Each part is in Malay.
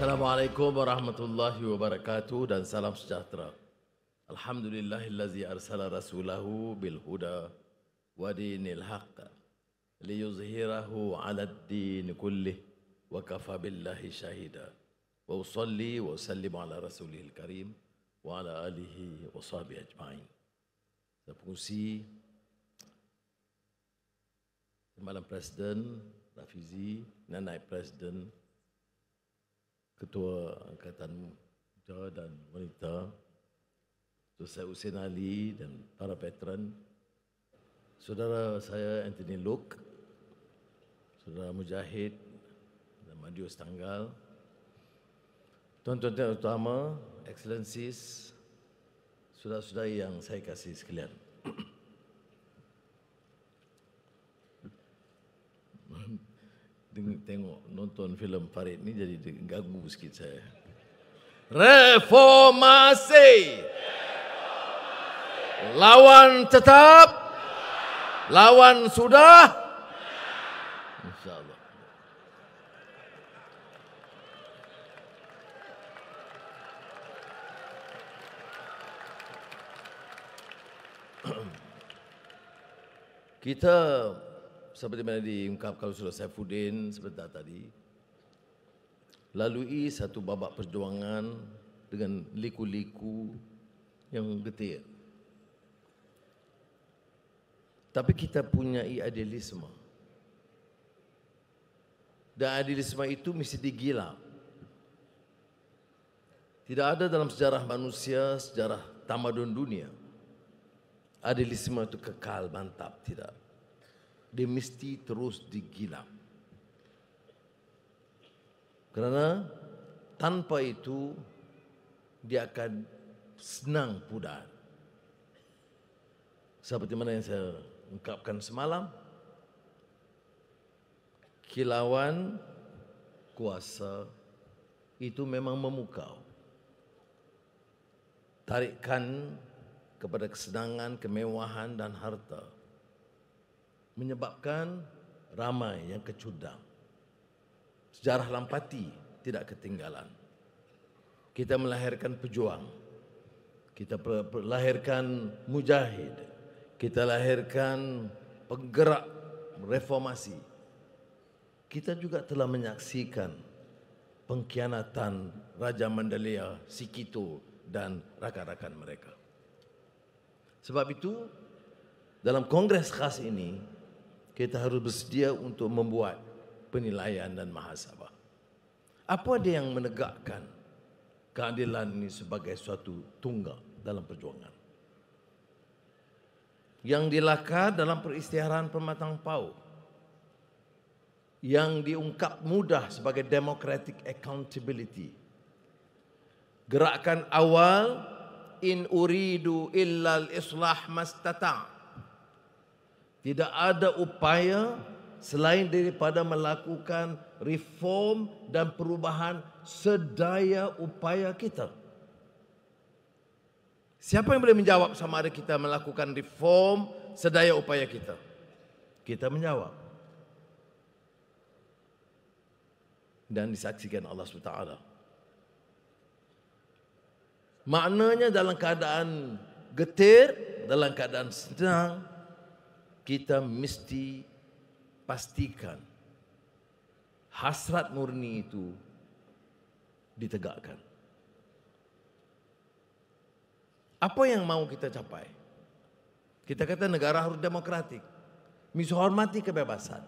Assalamualaikum warahmatullahi wabarakatuh dan salam sejahtera. Alhamdulillahillazi arsala rasulahu bil huda wa dinil haqq liyuzhirahu 'alad-din kullih wa kafa billahi shahida. Wa usalli wa usallimu ala rasulihil karim wa ala alihi wa sahbihi ajma'in. Saya pengusi Malam Presiden Rafizi dan Naib Presiden Ketua Angkatan Muda dan Wanita, Datuk Seri Hussein Ali dan para veteran, saudara saya Anthony Luke, saudara Mujahid dan Madius Tanggal, tuan-tuan utama, excellencies, saudara-saudari yang saya kasih sekalian. Tengok nonton filem Farid ni jadi ganggu sikit saya. Reformasi. Lawan tetap. Lawan sudah. InsyaAllah. Kita seperti mana diungkapkan oleh Saifuddin sebentar tadi, lalui satu babak perjuangan dengan liku-liku yang getir. Tapi kita punya idealisme. Dan idealisme itu mesti digilap. Tidak ada dalam sejarah manusia, sejarah tamadun dunia, idealisme itu kekal, mantap, tidak. Dia mesti terus digilap. Kerana tanpa itu dia akan senang pudar. Seperti mana yang saya ungkapkan semalam, kilauan kuasa itu memang memukau. Tarikan kepada kesenangan, kemewahan dan harta menyebabkan ramai yang kecudang. Sejarah lampati tidak ketinggalan. Kita melahirkan pejuang. Kita melahirkan mujahid. Kita lahirkan penggerak reformasi. Kita juga telah menyaksikan pengkhianatan Raja Mandalaya, Sikito dan rakan-rakan mereka. Sebab itu, dalam kongres khas ini, kita harus bersedia untuk membuat penilaian dan muhasabah. Apa dia yang menegakkan keadilan ini sebagai suatu tunggal dalam perjuangan? Yang dilakar dalam peristiharaan Pematang Pauh, yang diungkap mudah sebagai democratic accountability. Gerakan awal, in uridu illal islah mastata'. Tidak ada upaya selain daripada melakukan reform dan perubahan sedaya upaya kita. Siapa yang boleh menjawab sama ada kita melakukan reform sedaya upaya kita? Kita menjawab. Dan disaksikan Allah SWT. Maknanya dalam keadaan getir, dalam keadaan senang, kita mesti pastikan hasrat murni itu ditegakkan. Apa yang mau kita capai? Kita kata negara harus demokratik, mesti hormati kebebasan.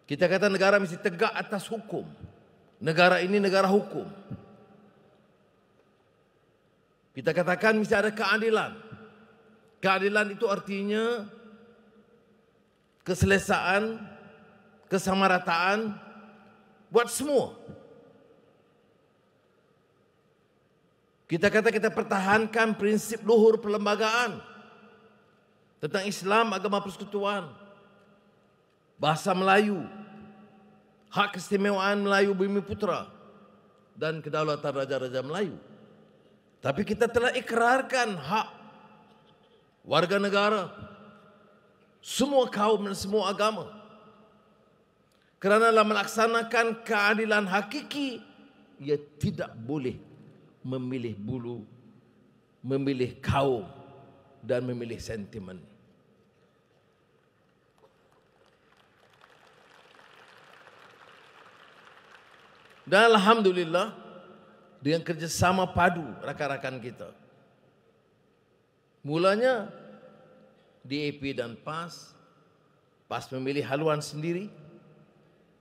Kita kata negara mesti tegak atas hukum. Negara ini negara hukum. Kita katakan mesti ada keadilan. Keadilan itu artinya keselesaan, kesamarataan buat semua. Kita kata kita pertahankan prinsip luhur perlembagaan tentang Islam, agama persekutuan, bahasa Melayu, hak keistimewaan Melayu Bumi Putra dan kedaulatan Raja-Raja Melayu. Tapi kita telah ikrarkan hak warga negara, semua kaum dan semua agama. Kerana dalam melaksanakan keadilan hakiki, ia tidak boleh memilih bulu, memilih kaum, dan memilih sentimen. Dan alhamdulillah, dengan kerjasama padu rakan-rakan kita, mulanya DAP dan PAS memilih haluan sendiri,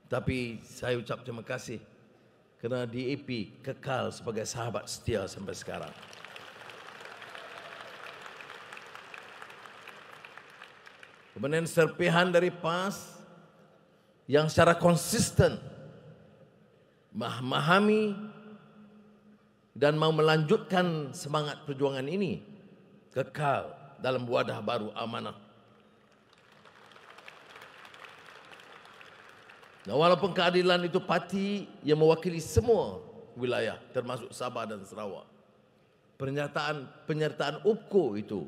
tapi saya ucap terima kasih kerana DAP kekal sebagai sahabat setia sampai sekarang. Kemudian serpihan dari PAS yang secara konsisten memahami dan mau melanjutkan semangat perjuangan ini kekal dalam wadah baru amanah. Nah, walaupun keadilan itu parti yang mewakili semua wilayah termasuk Sabah dan Sarawak, penyertaan UPKO itu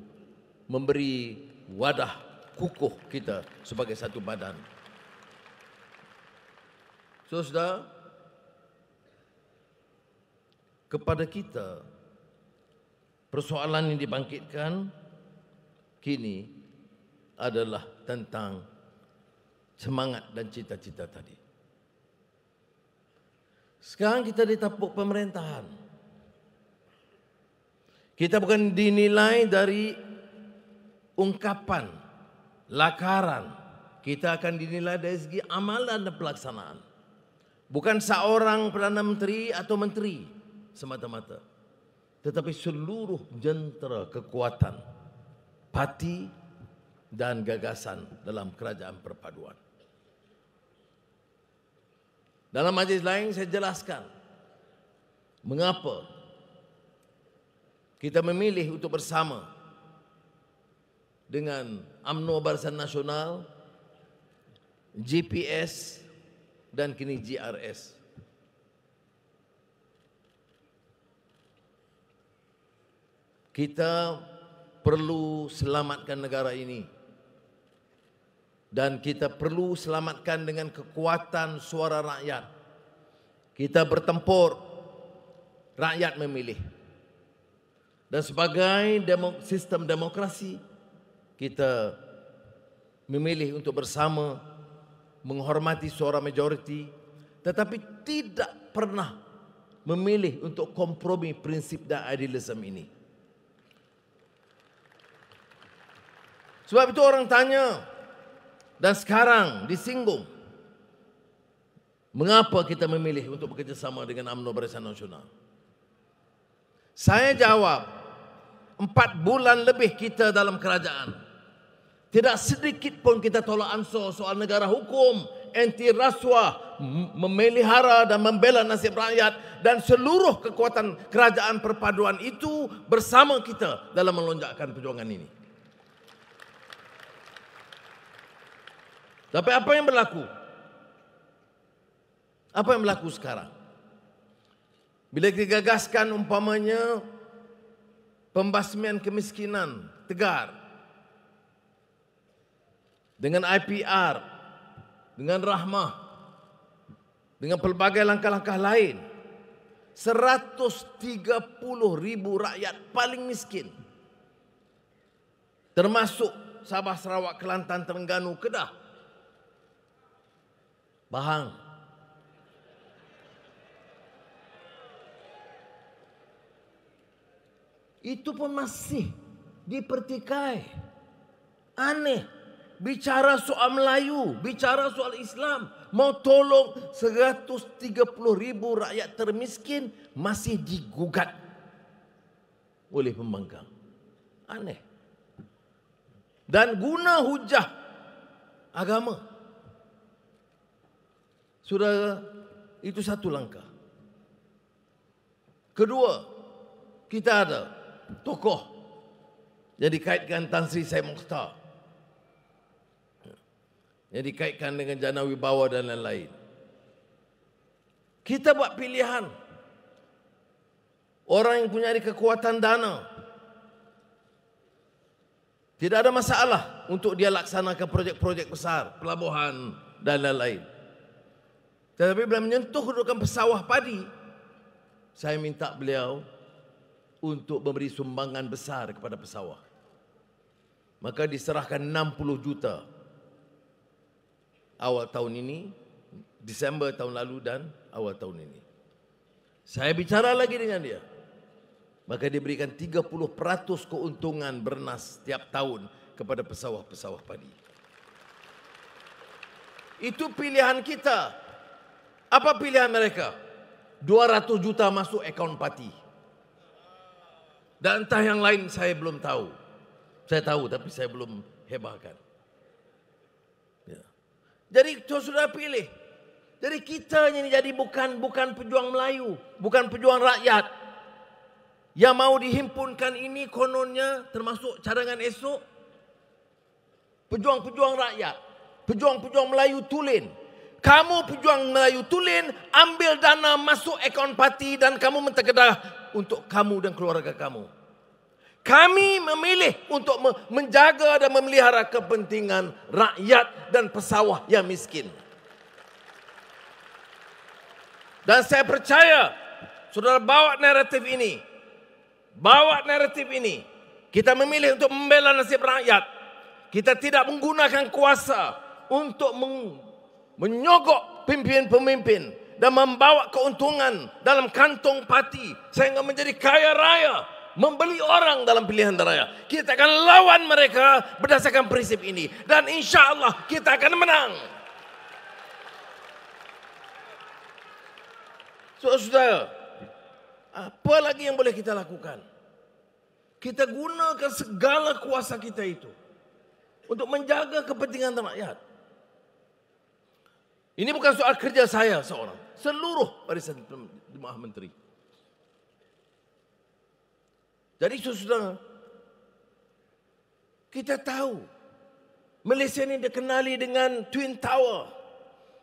memberi wadah kukuh kita sebagai satu badan. Saudara, kepada kita persoalan yang dibangkitkan kini adalah tentang semangat dan cita-cita tadi. Sekarang kita ditapuk pemerintahan. Kita bukan dinilai dari ungkapan, lakaran. Kita akan dinilai dari segi amalan dan pelaksanaan. Bukan seorang Perdana Menteri atau Menteri semata-mata, tetapi seluruh jentera kekuatan, parti dan gagasan dalam kerajaan perpaduan. Dalam majlis lain saya jelaskan mengapa kita memilih untuk bersama dengan UMNO Barisan Nasional, GPS dan kini GRS. Kita perlu selamatkan negara ini. Dan kita perlu selamatkan dengan kekuatan suara rakyat. Kita bertempur, rakyat memilih. Dan sebagai sistem demokrasi, kita memilih untuk bersama menghormati suara majoriti, tetapi tidak pernah memilih untuk kompromi prinsip dan idealisme ini. Sebab itu orang tanya, dan sekarang disinggung, mengapa kita memilih untuk bekerjasama dengan UMNO Barisan Nasional? Saya jawab, 4 bulan lebih kita dalam kerajaan, tidak sedikit pun kita tolak ansur soal negara hukum, anti rasuah, memelihara dan membela nasib rakyat, dan seluruh kekuatan kerajaan perpaduan itu bersama kita dalam melonjakkan perjuangan ini. Tapi apa yang berlaku? Apa yang berlaku sekarang? Bila kita gagaskan umpamanya pembasmian kemiskinan tegar dengan IPR, dengan rahmah, dengan pelbagai langkah-langkah lain, 130,000 rakyat paling miskin, termasuk Sabah, Sarawak, Kelantan, Terengganu, Kedah, Bahang, itu pun masih dipertikai. Aneh. Bicara soal Melayu, bicara soal Islam, mau tolong 130,000 rakyat termiskin masih digugat oleh pembangkang. Aneh. Dan guna hujah agama. Saudara, itu satu langkah. Kedua, kita ada tokoh yang dikaitkan Tan Sri Syed Mokhtar, yang dikaitkan dengan Jana Wibawa dan lain-lain. Kita buat pilihan. Orang yang punya kekuatan dana, tidak ada masalah untuk dia laksanakan projek-projek besar, pelabuhan dan lain-lain. Tetapi bila menyentuh kedudukan pesawah padi, saya minta beliau untuk memberi sumbangan besar kepada pesawah. Maka diserahkan 60 juta awal tahun ini, Disember tahun lalu dan awal tahun ini. Saya bicara lagi dengan dia. Maka diberikan 30% keuntungan bernas setiap tahun kepada pesawah-pesawah padi. Itu pilihan kita. Apa pilihan mereka? 200 juta masuk akaun pati. Dan entah yang lain saya belum tahu. Saya tahu tapi saya belum hebahkan. Ya. Jadi saudara pilih. Jadi kita ini jadi bukan pejuang Melayu, bukan pejuang rakyat. Yang mau dihimpunkan ini kononnya termasuk cadangan esok. Pejuang-pejuang rakyat, pejuang-pejuang Melayu tulen. Kamu pejuang Melayu tulen, ambil dana masuk akaun parti dan kamu mentekedah untuk kamu dan keluarga kamu. Kami memilih untuk menjaga dan memelihara kepentingan rakyat dan pesawah yang miskin. Dan saya percaya saudara bawa naratif ini. Bawa naratif ini. Kita memilih untuk membela nasib rakyat. Kita tidak menggunakan kuasa untuk menyogok pemimpin-pemimpin dan membawa keuntungan dalam kantong parti sehingga menjadi kaya raya, membeli orang dalam pilihan raya. Kita akan lawan mereka berdasarkan prinsip ini dan insya Allah kita akan menang. Saudara, apa lagi yang boleh kita lakukan? Kita gunakan segala kuasa kita itu untuk menjaga kepentingan rakyat. Ini bukan soal kerja saya seorang, seluruh barisan jemaah menteri. Jadi saudara, kita tahu Malaysia ini dikenali dengan Twin Tower,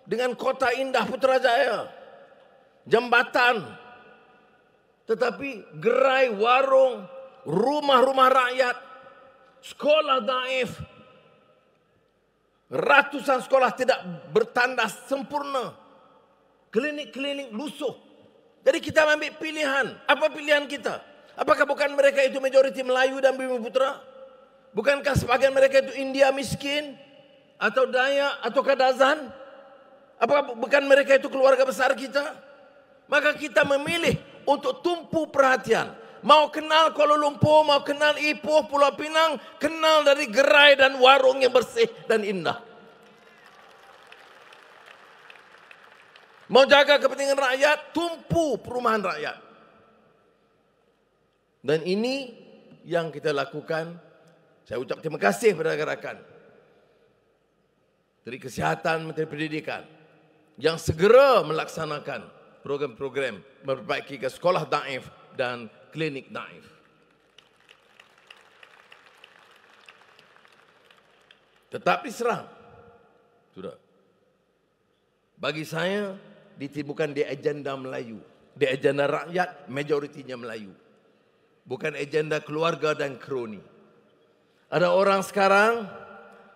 dengan kota indah Putrajaya, jambatan, tetapi gerai warung, rumah-rumah rakyat, sekolah daif, ratusan sekolah tidak bertandas sempurna, klinik-klinik lusuh. Jadi kita ambil pilihan. Apa pilihan kita? Apakah bukan mereka itu majoriti Melayu dan Bumiputra? Bukankah sebagian mereka itu India miskin? Atau Dayak? Atau Kadazan? Apakah bukan mereka itu keluarga besar kita? Maka kita memilih untuk tumpu perhatian. Mau kenal Kuala Lumpur, mau kenal Ipoh, Pulau Pinang, kenal dari gerai dan warung yang bersih dan indah. Mau jaga kepentingan rakyat, tumpu perumahan rakyat. Dan ini yang kita lakukan. Saya ucap terima kasih kepada rakan-rakan Menteri Kesihatan, Menteri Pendidikan yang segera melaksanakan program-program memperbaiki ke sekolah daif dan klinik daif. Tetap diserang. Sudah. Bagi saya, bukan di agenda Melayu. Di agenda rakyat, majoritinya Melayu. Bukan agenda keluarga dan kroni. Ada orang sekarang,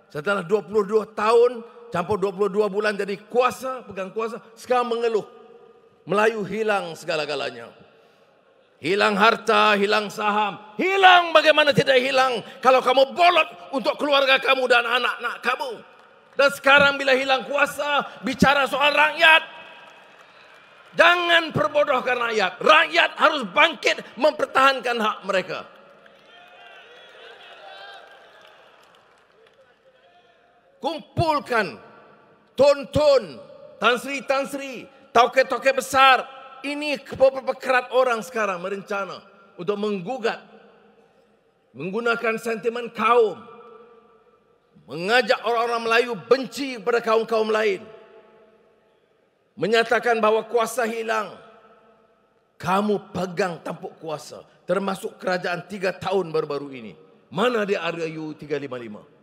setelah 22 tahun, campur 22 bulan jadi kuasa, pegang kuasa, sekarang mengeluh. Melayu hilang segala-galanya. Hilang harta, hilang saham. Hilang bagaimana tidak hilang kalau kamu bolot untuk keluarga kamu dan anak-anak kamu. Dan sekarang bila hilang kuasa, bicara soal rakyat. Jangan perbodohkan rakyat. Rakyat harus bangkit mempertahankan hak mereka. Kumpulkan ton-ton, tan-sri, tauke-tauke besar. Ini beberapa kerat orang sekarang merencana untuk menggugat, menggunakan sentimen kaum, mengajak orang-orang Melayu benci kepada kaum-kaum lain, menyatakan bahawa kuasa hilang. Kamu pegang tampuk kuasa, termasuk kerajaan 3 tahun baru-baru ini. Mana dia RU 355?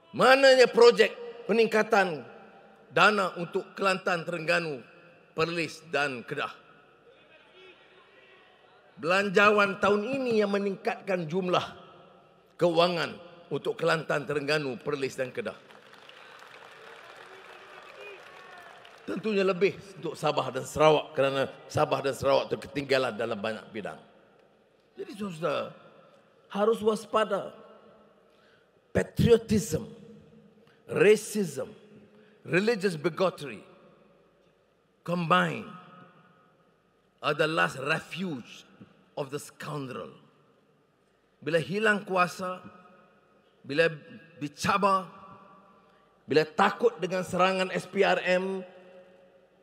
Mananya projek peningkatan dana untuk Kelantan, Terengganu, Perlis dan Kedah? Belanjawan tahun ini yang meningkatkan jumlah keuangan untuk Kelantan, Terengganu, Perlis dan Kedah. Tentunya lebih untuk Sabah dan Sarawak, kerana Sabah dan Sarawak itu ketinggalan dalam banyak bidang. Jadi saudara harus waspada. Patriotism, racism, religious bigotry combined are the last refuge of the scoundrel. Bila hilang kuasa, bila dicabar, bila takut dengan serangan SPRM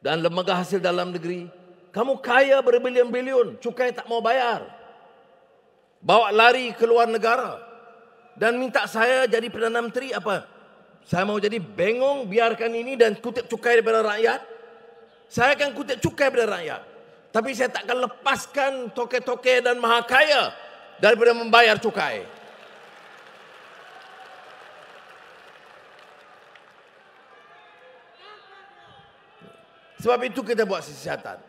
dan lembaga hasil dalam negeri, kamu kaya berbilion-bilion, cukai tak mau bayar, bawa lari ke luar negara dan minta saya jadi Perdana Menteri. Apa? Saya mau jadi bengong, biarkan ini dan kutip cukai daripada rakyat? Saya akan kutip cukai daripada rakyat, tapi saya tak akan lepaskan toke-toke dan maha kaya daripada membayar cukai. Sebab itu kita buat siasatan.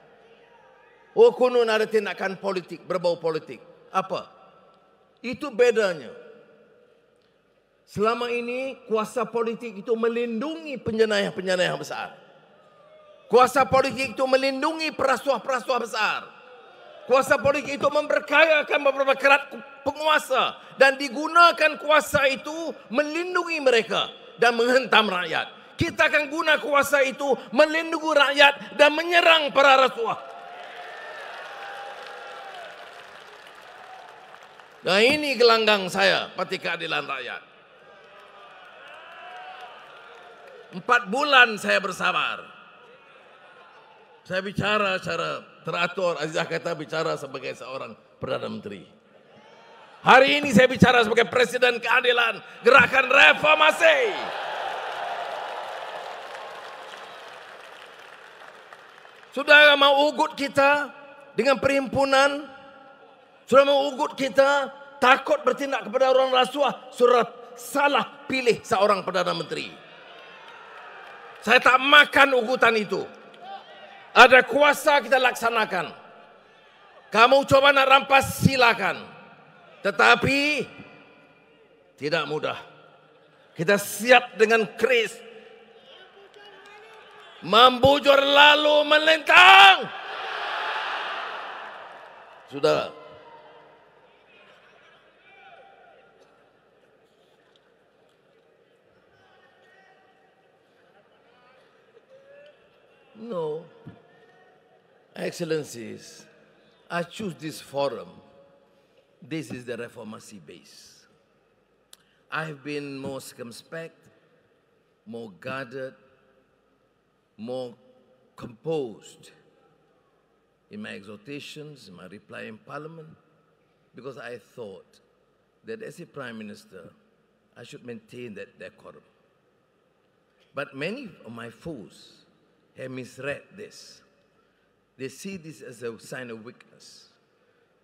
Oh, konon ada tindakan politik, berbau politik. Apa? Itu bedanya. Selama ini kuasa politik itu melindungi penjenayah-penjenayah besar. Kuasa politik itu melindungi perasuah-perasuah besar. Kuasa politik itu memperkayakan beberapa kerat penguasa dan digunakan kuasa itu melindungi mereka dan menghentam rakyat. Kita akan guna kuasa itu melindungi rakyat dan menyerang para rasuah. Nah, ini gelanggang saya, Parti Keadilan Rakyat. 4 bulan saya bersabar. Saya bicara secara teratur. Azizah kata bicara sebagai seorang Perdana Menteri. Hari ini saya bicara sebagai Presiden Keadilan Gerakan Reformasi. Saudara mau ugut kita dengan perhimpunan, saudara mau ugut kita takut bertindak kepada orang rasuah, saudara salah pilih seorang Perdana Menteri. Saya tak makan ugutan itu. Ada kuasa kita laksanakan. Kamu coba nak rampas silakan. Tetapi tidak mudah. Kita siap dengan keris. Membujur lalu melintang. Saudara, no, Excellencies, I choose this forum. This is the Reformasi base. I've been more circumspect, more guarded, more composed in my exhortations, in my reply in Parliament, because I thought that as a Prime Minister, I should maintain that decorum. But many of my foes have misread this. They see this as a sign of weakness.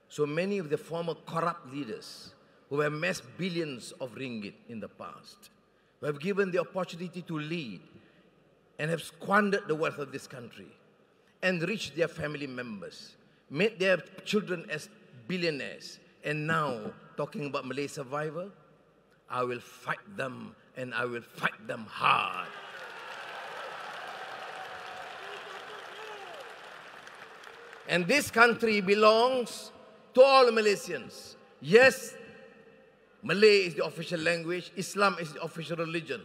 So many of the former corrupt leaders who have amassed billions of ringgit in the past, who have given the opportunity to lead and have squandered the wealth of this country, enriched their family members, made their children as billionaires, and now talking about Malay survival, I will fight them and I will fight them hard. And this country belongs to all Malaysians. Yes, Malay is the official language, Islam is the official religion,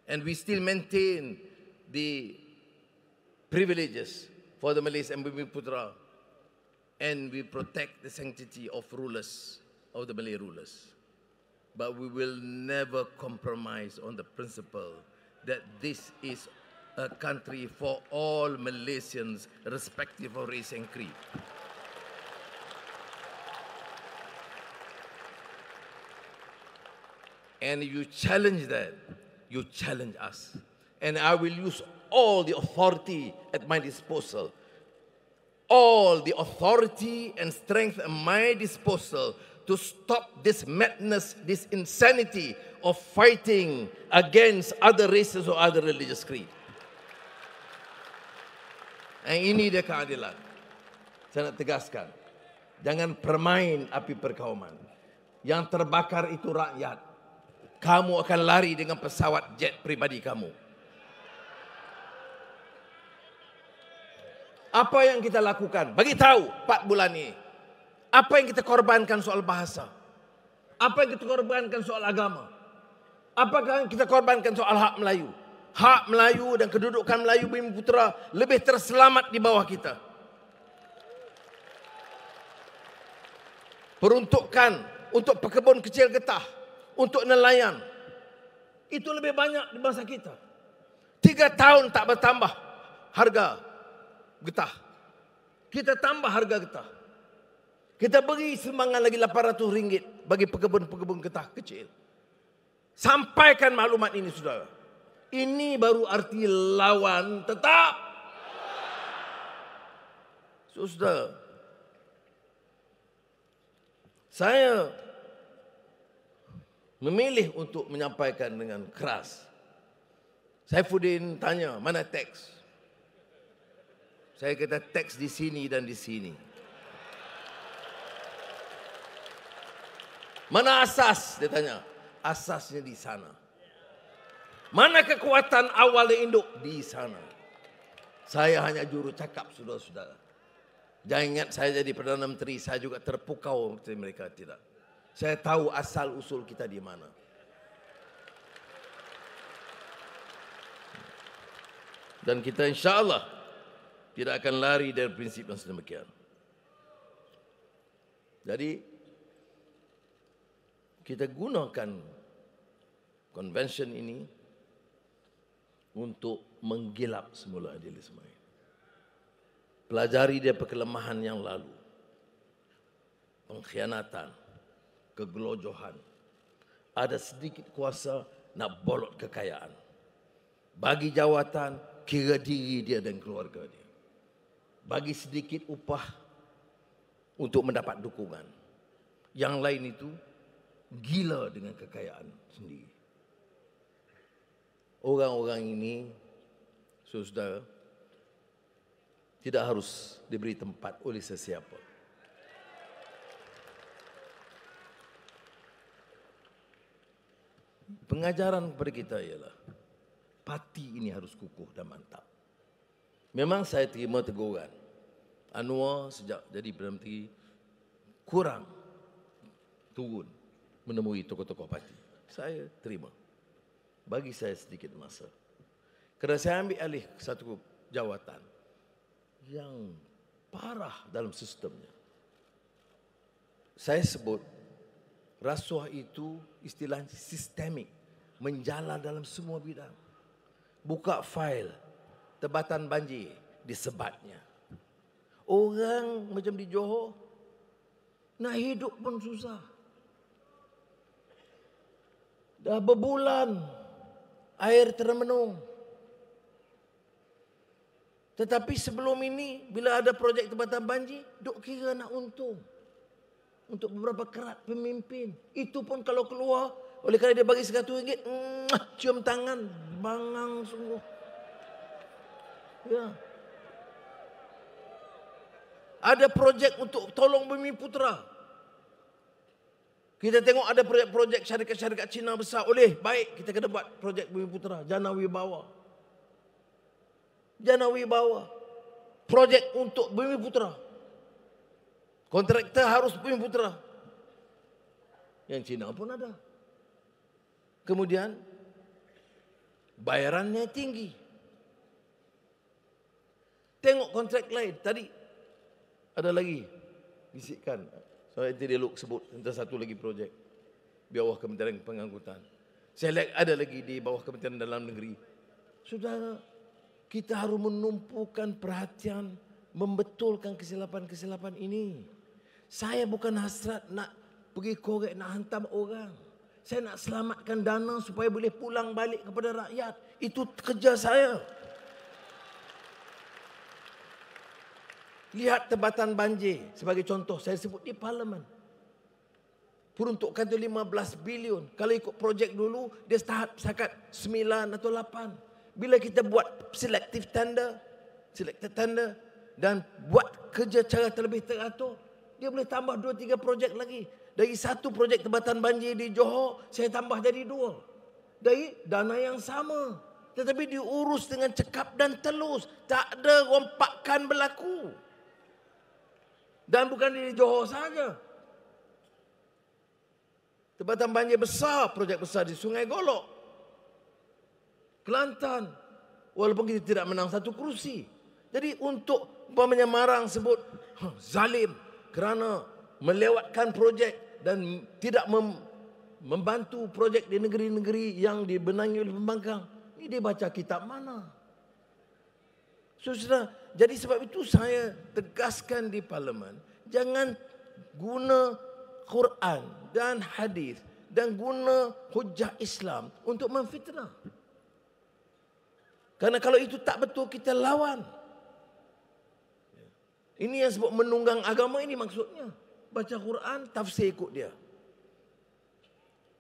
and we still maintain the privileges for the Malays and Bumiputra, and we protect the sanctity of rulers, of the Malay rulers. But we will never compromise on the principle that this is a country for all Malaysians, irrespective of race and creed. And you challenge that, you challenge us. And I will use all the authority at my disposal, all the authority and strength at my disposal to stop this madness, this insanity of fighting against other races or other religious creed. And ini dia keadilan. Saya nak tegaskan, jangan permain api perkauman. Yang terbakar itu rakyat. Kamu akan lari dengan pesawat jet pribadi kamu. Apa yang kita lakukan? Bagi tahu 4 bulan ini. Apa yang kita korbankan soal bahasa? Apa yang kita korbankan soal agama? Apakah yang kita korbankan soal hak Melayu? Hak Melayu dan kedudukan Melayu Bumiputera lebih terselamat di bawah kita. Peruntukan untuk pekebun kecil getah, untuk nelayan, itu lebih banyak di bangsa kita. 3 tahun tak bertambah harga getah. Kita tambah harga getah. Kita beri sumbangan lagi RM800 bagi pekebun-pekebun getah kecil. Sampaikan maklumat ini, saudara. Ini baru arti lawan tetap. Saudara, saya memilih untuk menyampaikan dengan keras. Saifuddin tanya, mana teks? Saya kata teks di sini dan di sini. Mana asas? Dia tanya. Asasnya di sana. Mana kekuatan awal induk? Di sana. Saya hanya juru cakap, saudara-saudara. Jangan ingat saya jadi Perdana Menteri, saya juga terpukau seperti mereka, tidak. Saya tahu asal usul kita di mana. Dan kita insya Allah tidak akan lari dari prinsip yang sedemikian. Jadi kita gunakan konvensyen ini untuk menggilap semula idealisme ini. Pelajari dia kelemahan yang lalu. Pengkhianatan, kegelojohan. Ada sedikit kuasa nak bolot kekayaan. Bagi jawatan, kira diri dia dan keluarga dia. Bagi sedikit upah untuk mendapat dukungan. Yang lain itu gila dengan kekayaan sendiri. Orang-orang ini, saudara, tidak harus diberi tempat oleh sesiapa. Pengajaran kepada kita ialah parti ini harus kukuh dan mantap. Memang saya terima teguran. Anwar sejak jadi Perdana Menteri kurang turun menemui tokoh-tokoh parti. Saya terima. Bagi saya sedikit masa. Kerana saya ambil alih satu jawatan yang parah dalam sistemnya. Saya sebut rasuah itu istilah sistemik, menjalar dalam semua bidang. Buka fail tebatan banjir disebatnya. Orang macam di Johor nak hidup pun susah. Dah berbulan air termenung. Tetapi sebelum ini bila ada projek tebatan banjir, duk kira nak untung. Untuk beberapa kerat pemimpin. Itu pun kalau keluar, oleh kerana dia bagi RM100, cium tangan, bangang sungguh. Ya. Ada projek untuk tolong Bumiputera. Kita tengok ada projek syarikat-syarikat Cina besar. Oleh, baik kita kena buat projek Bumiputera. Jana Wibawa. Jana Wibawa. Projek untuk Bumiputera. Kontraktor harus Bumiputera. Yang Cina pun ada. Kemudian bayarannya tinggi. Tengok kontrak lain. Tadi ada lagi bisikan. Saya nanti dia sebut tentang satu lagi projek di bawah Kementerian Pengangkutan. Saya lihat ada lagi di bawah Kementerian Dalam Negeri. Saudara, kita harus menumpukan perhatian, membetulkan kesilapan-kesilapan ini. Saya bukan hasrat nak pergi korek, nak hantam orang. Saya nak selamatkan dana supaya boleh pulang balik kepada rakyat. Itu kerja saya. Lihat tebatan banjir sebagai contoh. Saya sebut di Parlimen. Peruntukan itu 15 bilion. Kalau ikut projek dulu, dia setakat 9 atau 8. Bila kita buat selected tender dan buat kerja cara terlebih teratur, dia boleh tambah 2-3 projek lagi. Dari satu projek tebatan banjir di Johor, saya tambah jadi 2. Dari dana yang sama. tetapi diurus dengan cekap dan telus. Tak ada rompakan berlaku. Dan bukan di Johor saja. Tempatan banjir besar, projek besar di Sungai Golok, Kelantan. Walaupun kita tidak menang satu kerusi. Jadi untuk Marang sebut zalim kerana melewatkan projek dan tidak membantu projek di negeri-negeri yang dibenangi oleh pembangkang. Ini dia baca kitab mana? Saudara, jadi sebab itu saya tegaskan di parlimen, jangan guna Quran dan hadis dan guna hujah Islam untuk memfitnah. Karena kalau itu tak betul, kita lawan. Ini yang sebut menunggang agama, ini maksudnya. Baca Quran, tafsir ikut dia.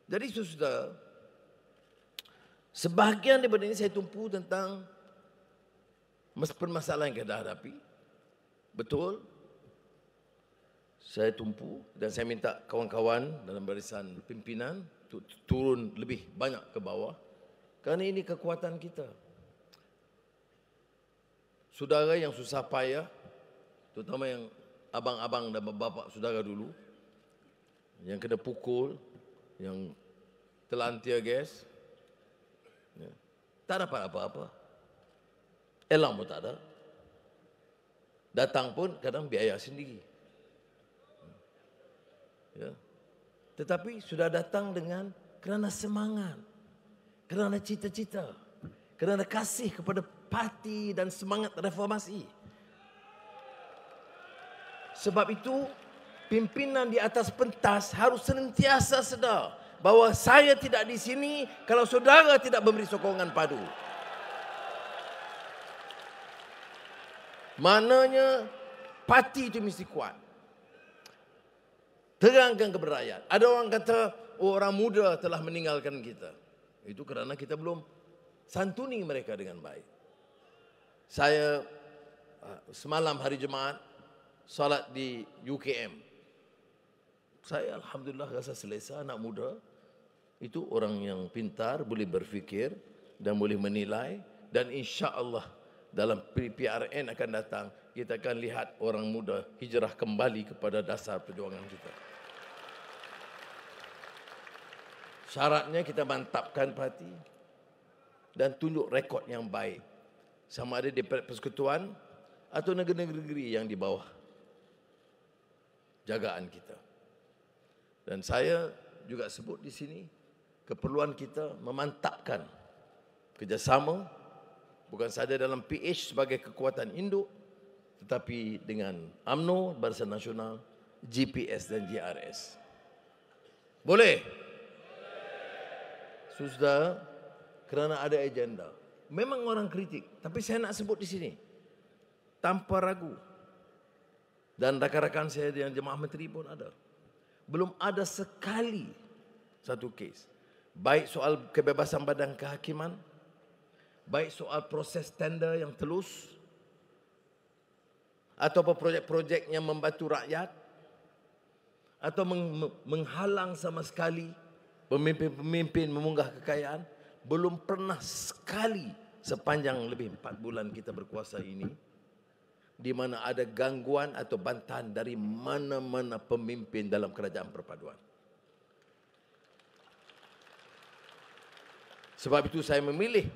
Jadi saudara, sebahagian daripada ini saya tumpu tentang permasalahan yang kita hadapi. Betul. Saya tumpu dan saya minta kawan-kawan dalam barisan pimpinan untuk turun lebih banyak ke bawah. Kerana ini kekuatan kita. Saudara yang susah payah, terutama yang abang-abang dan bapa saudara dulu, yang kena pukul, yang telan tear gas, ya, tak dapat apa-apa. Elang pun tak ada. Datang pun kadang biaya sendiri. Ya. Tetapi sudah datang dengan kerana semangat, kerana cita-cita, kerana kasih kepada parti dan semangat reformasi. Sebab itu, pimpinan di atas pentas harus senantiasa sedar bahawa saya tidak di sini kalau saudara tidak memberi sokongan padu. Maknanya parti itu mesti kuat. Terangkan kepada rakyat. Ada orang kata, oh, orang muda telah meninggalkan kita. Itu kerana kita belum santuni mereka dengan baik. Saya semalam hari Jumaat salat di UKM. Saya alhamdulillah rasa selesa, anak muda. Itu orang yang pintar, boleh berfikir dan boleh menilai. Dan insya-Allah dalam PRN akan datang, kita akan lihat orang muda hijrah kembali kepada dasar perjuangan kita. Syaratnya kita mantapkan parti dan tunjuk rekod yang baik. Sama ada di persekutuan atau negeri-negeri yang di bawah jagaan kita. Dan saya juga sebut di sini keperluan kita memantapkan kerjasama bukan sahaja dalam PH sebagai kekuatan induk, tetapi dengan UMNO, Barisan Nasional, GPS dan JRS. Boleh? Sudah, kerana ada agenda. Memang orang kritik, tapi saya nak sebut di sini tanpa ragu. Dan rakan-rakan saya yang jemaah menteri pun ada. Belum ada sekali satu kes. Baik soal kebebasan badan kehakiman, baik soal proses tender yang telus, atau projek-projek yang membantu rakyat, atau menghalang sama sekali pemimpin-pemimpin memunggah kekayaan. Belum pernah sekali sepanjang lebih 4 bulan kita berkuasa ini, di mana ada gangguan atau bantahan dari mana-mana pemimpin dalam kerajaan perpaduan. Sebab itu saya memilih,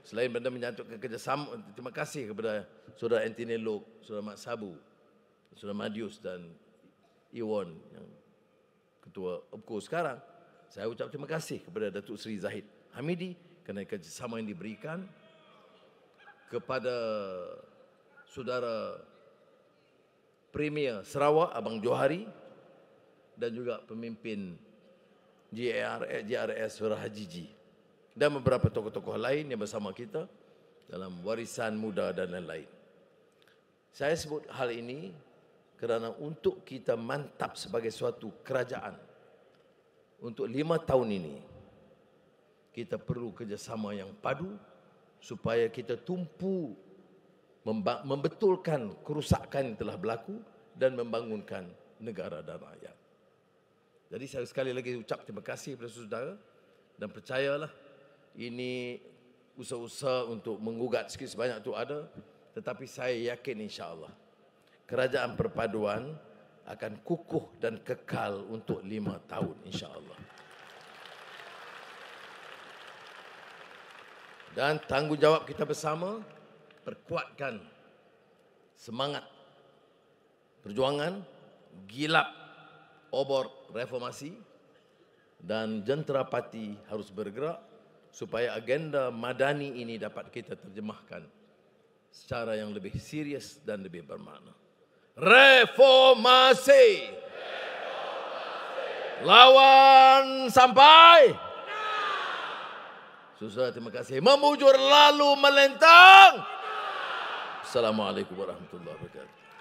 selain benda menyatukan kerjasama, terima kasih kepada Saudara Anthony Lok, Saudara Mat Sabu, Saudara Madius dan Iwan yang Ketua OPCO sekarang. Saya ucap terima kasih kepada Datuk Seri Zahid Hamidi kerana kerjasama yang diberikan, kepada Saudara Premier Sarawak Abang Johari dan juga pemimpin JRS Saudara Haji Ji dan beberapa tokoh-tokoh lain yang bersama kita dalam warisan muda dan lain-lain. Saya sebut hal ini kerana untuk kita mantap sebagai suatu kerajaan untuk 5 tahun ini, kita perlu kerjasama yang padu supaya kita tumpu membetulkan kerusakan yang telah berlaku dan membangunkan negara dan rakyat. Jadi saya sekali lagi ucap terima kasih kepada saudara dan percayalah ini usaha-usaha untuk menggugat sikit sebanyak itu ada, tetapi saya yakin insya-Allah kerajaan perpaduan akan kukuh dan kekal untuk 5 tahun insya-Allah. Dan tanggungjawab kita bersama perkuatkan semangat perjuangan gilap obor reformasi, dan jentera parti harus bergerak supaya agenda madani ini dapat kita terjemahkan secara yang lebih serius dan lebih bermakna. Reformasi. Lawan sampai. Susah, terima kasih. Memujur lalu melentang. Assalamualaikum warahmatullahi wabarakatuh.